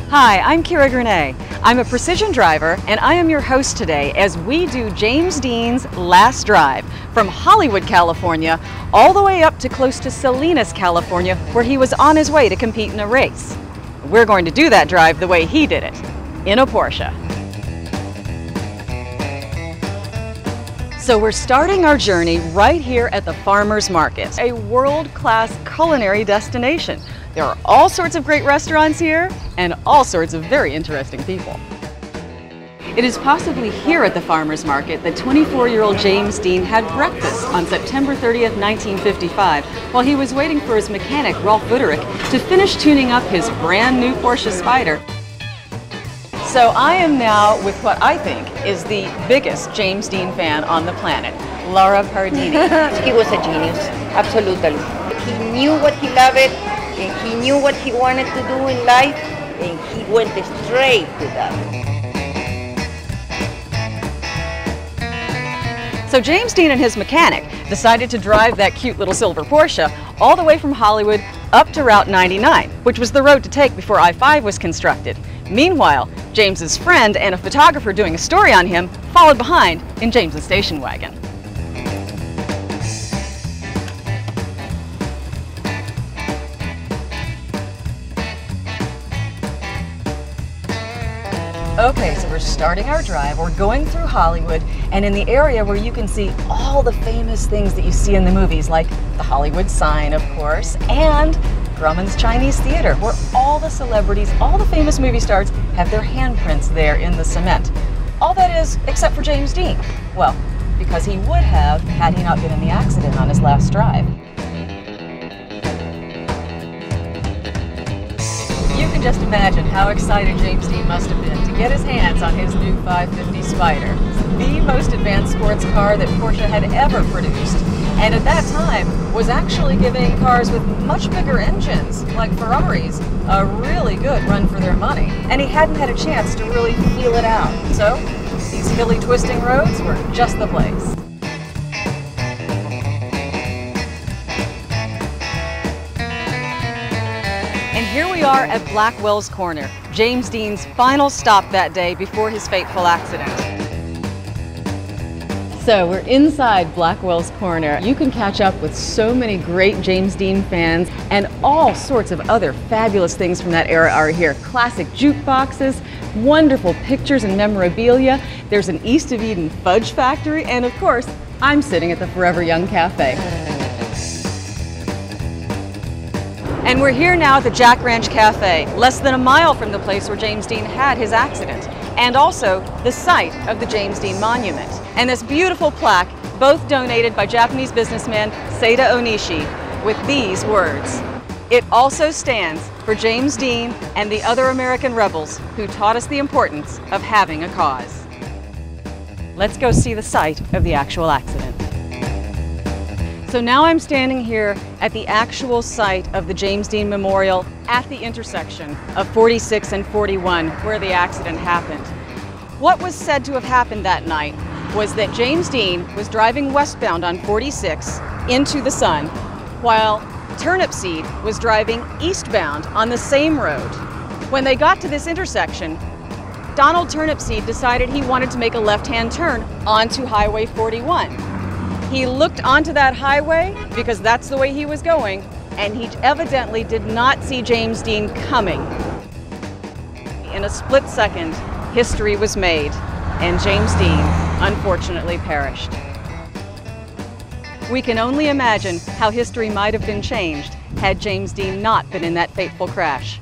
Hi, I'm Kira Gurnee. I'm a precision driver and I am your host today as we do James Dean's last drive from Hollywood, California, all the way up to close to Salinas, California, where he was on his way to compete in a race. We're going to do that drive the way he did it, in a Porsche. So we're starting our journey right here at the Farmers Market, a world-class culinary destination. There are all sorts of great restaurants here and all sorts of very interesting people. It is possibly here at the Farmers Market that 24-year-old James Dean had breakfast on September 30th, 1955, while he was waiting for his mechanic, Rolf Wutterich, to finish tuning up his brand new Porsche Spyder. So I am now with what I think is the biggest James Dean fan on the planet, Laura Pardini. He was a genius, absolutely. He knew what he loved, and he knew what he wanted to do in life, and he went straight to that. So James Dean and his mechanic decided to drive that cute little silver Porsche all the way from Hollywood up to Route 99, which was the road to take before I-5 was constructed. Meanwhile, James's friend and a photographer doing a story on him followed behind in James's station wagon. Okay, so we're starting our drive. We're going through Hollywood and in the area where you can see all the famous things that you see in the movies, like the Hollywood sign, of course, and Grauman's Chinese Theater, where all the celebrities, all the famous movie stars have their handprints there in the cement. All that is, except for James Dean. Well, because he would have had he not been in the accident on his last drive. You can just imagine how excited James Dean must have been to get his hands on his new 550 Spyder. It's the most advanced sports car that Porsche had ever produced, and at that time was actually giving cars with much bigger engines, like Ferraris, a really good run for their money. And he hadn't had a chance to really feel it out. So these hilly twisting roads were just the place. And here we are at Blackwell's Corner, James Dean's final stop that day before his fateful accident. So we're inside Blackwell's Corner. You can catch up with so many great James Dean fans, and all sorts of other fabulous things from that era are here. Classic jukeboxes, wonderful pictures and memorabilia. There's an East of Eden fudge factory, and of course, I'm sitting at the Forever Young Cafe. And we're here now at the Jack Ranch Cafe, less than a mile from the place where James Dean had his accident, and also the site of the James Dean Monument. And this beautiful plaque, both donated by Japanese businessman Seita Onishi, with these words: "It also stands for James Dean and the other American rebels who taught us the importance of having a cause." Let's go see the site of the actual accident. So now I'm standing here at the actual site of the James Dean Memorial at the intersection of 46 and 41 where the accident happened. What was said to have happened that night was that James Dean was driving westbound on 46 into the sun, while Turnipseed was driving eastbound on the same road. When they got to this intersection, Donald Turnipseed decided he wanted to make a left-hand turn onto Highway 41. He looked onto that highway because that's the way he was going, and he evidently did not see James Dean coming. In a split second, history was made, and James Dean unfortunately perished. We can only imagine how history might have been changed had James Dean not been in that fateful crash.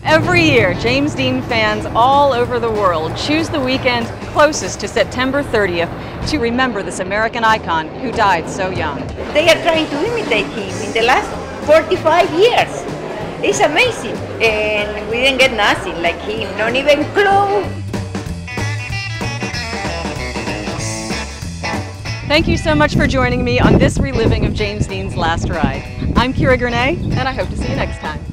Every year, James Dean fans all over the world choose the weekend closest to September 30th to remember this American icon who died so young. They are trying to imitate him in the last 45 years. It's amazing. And we didn't get nothing like him, not even close. Thank you so much for joining me on this reliving of James Dean's last ride. I'm Kira Gurnee, and I hope to see you next time.